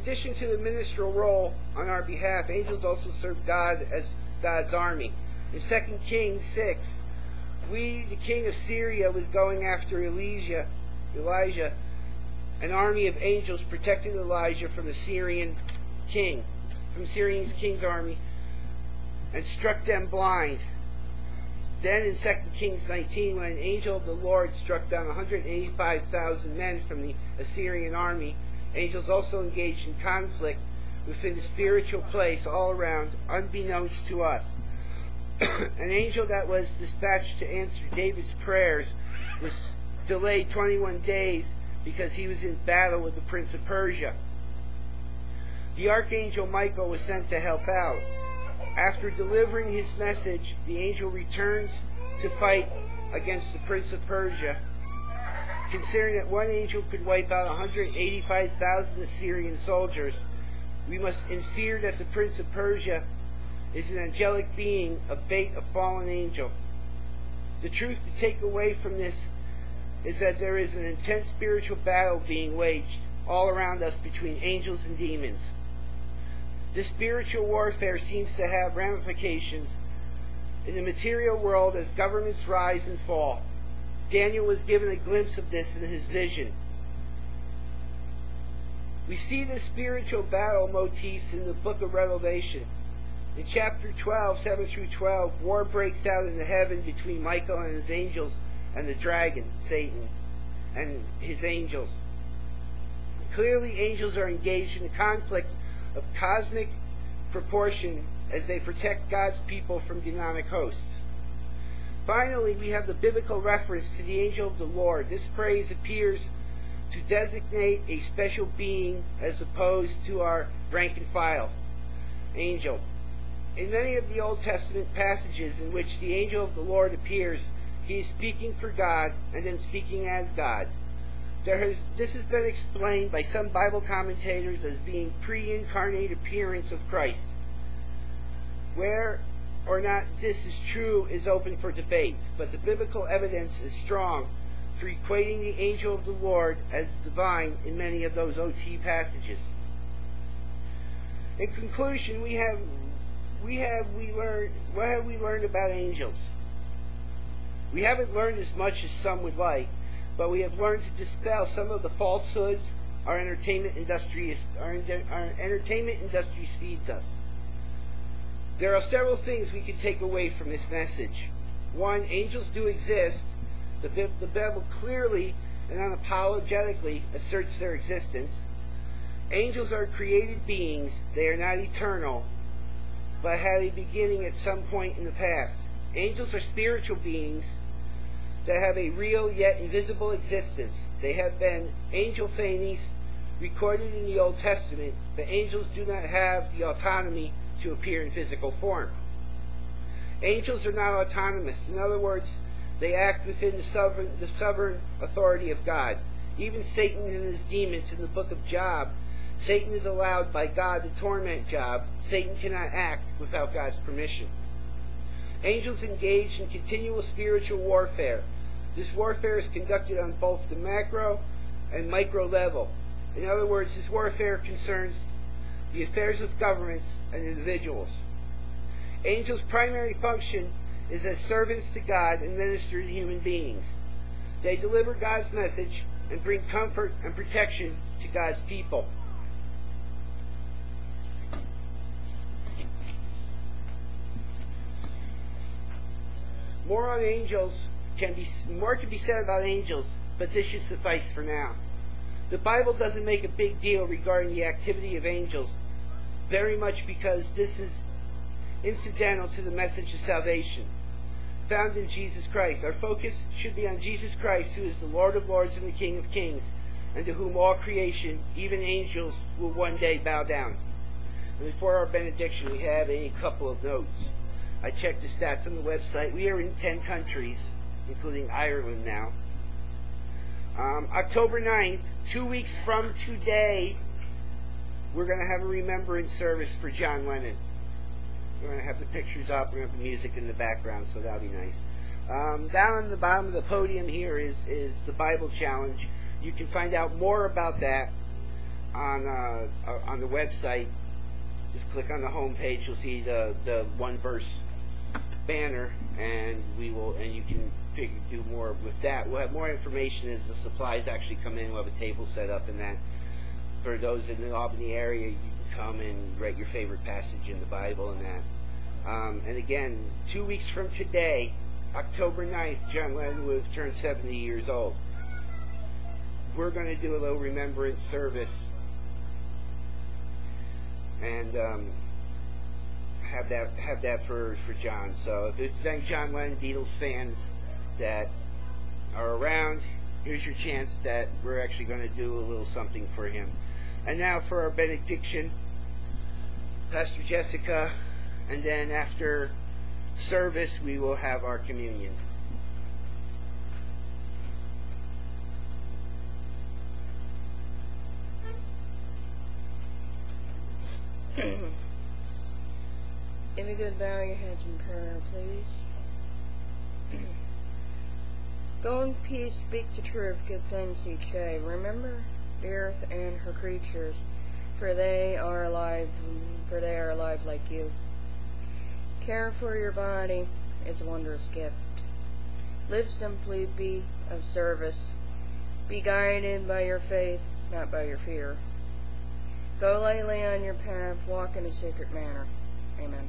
addition to the ministerial role on our behalf, angels also serve God as God's army. In 2 Kings 6, the king of Syria was going after Elijah, an army of angels protected Elijah from the Syrian king's army, and struck them blind. Then in 2 Kings 19, when an angel of the Lord struck down 185,000 men from the Assyrian army, angels also engaged in conflict within the spiritual place all around, unbeknownst to us. An angel that was dispatched to answer David's prayers was delayed 21 days because he was in battle with the prince of Persia. The archangel Michael was sent to help out. After delivering his message, the angel returns to fight against the prince of Persia. Considering that one angel could wipe out 185,000 Assyrian soldiers, we must infer that the prince of Persia is an angelic being, a fallen angel. The truth to take away from this is that there is an intense spiritual battle being waged all around us between angels and demons. This spiritual warfare seems to have ramifications in the material world as governments rise and fall. Daniel was given a glimpse of this in his vision. We see this spiritual battle motifs in the book of Revelation. In chapter 12, 7 through 12, war breaks out in the heaven between Michael and his angels and the dragon, Satan, and his angels. Clearly, angels are engaged in a conflict of cosmic proportion as they protect God's people from demonic hosts. Finally, we have the biblical reference to the angel of the Lord. This phrase appears to designate a special being as opposed to our rank and file angel. In many of the Old Testament passages in which the angel of the Lord appears, he is speaking for God and then speaking as God. This has been explained by some Bible commentators as being pre-incarnate appearance of Christ. Where or not this is true is open for debate, but the biblical evidence is strong for equating the angel of the Lord as divine in many of those OT passages. In conclusion, what have we learned about angels? We haven't learned as much as some would like, but we have learned to dispel some of the falsehoods our entertainment industry feeds us. There are several things we can take away from this message. One, angels do exist. The Bible clearly and unapologetically asserts their existence. Angels are created beings. They are not eternal, but had a beginning at some point in the past. Angels are spiritual beings that have a real yet invisible existence. They have been angel fanes recorded in the Old Testament, but angels do not have the autonomy to appear in physical form. Angels are not autonomous. In other words, they act within the sovereign authority of God. Even Satan and his demons in the book of Job, Satan is allowed by God to torment Job. Satan cannot act without God's permission. Angels engage in continual spiritual warfare. This warfare is conducted on both the macro and micro level. In other words, this warfare concerns the affairs of governments and individuals. Angels' primary function is as servants to God and minister to human beings. They deliver God's message and bring comfort and protection to God's people. More can be said about angels, but this should suffice for now. The Bible doesn't make a big deal regarding the activity of angels, very much because this is incidental to the message of salvation found in Jesus Christ. Our focus should be on Jesus Christ, who is the Lord of Lords and the King of Kings, and to whom all creation, even angels, will one day bow down. And before our benediction, we have a couple of notes. I checked the stats on the website. We are in 10 countries, including Ireland now. October 9th, 2 weeks from today, we're going to have a remembrance service for John Lennon. We're going to have the pictures up. We're going to have the music in the background, so that'll be nice. Down on the bottom of the podium here is the Bible Challenge. You can find out more about that on the website, just click on the home page. You'll see the one verse banner, and you can do more with that. We'll have more information as the supplies actually come in. We'll have a table set up, and that for those in the Albany area, you can come and write your favorite passage in the Bible and that. And again, 2 weeks from today, October 9th, John Lennon would have turned 70 years old. We're going to do a little remembrance service and have that for John. So if there's any John Lennon Beatles fans that are around, here's your chance that we're actually going to do a little something for him. And now for our benediction, Pastor Jessica, and then after service we will have our communion. If you could bow your heads in prayer, please. Go in peace, speak the truth, give thanks each day. Remember the earth and her creatures, for they are alive like you. Care for your body is a wondrous gift. Live simply, be of service. Be guided by your faith, not by your fear. Go lightly on your path, walk in a sacred manner. Amen.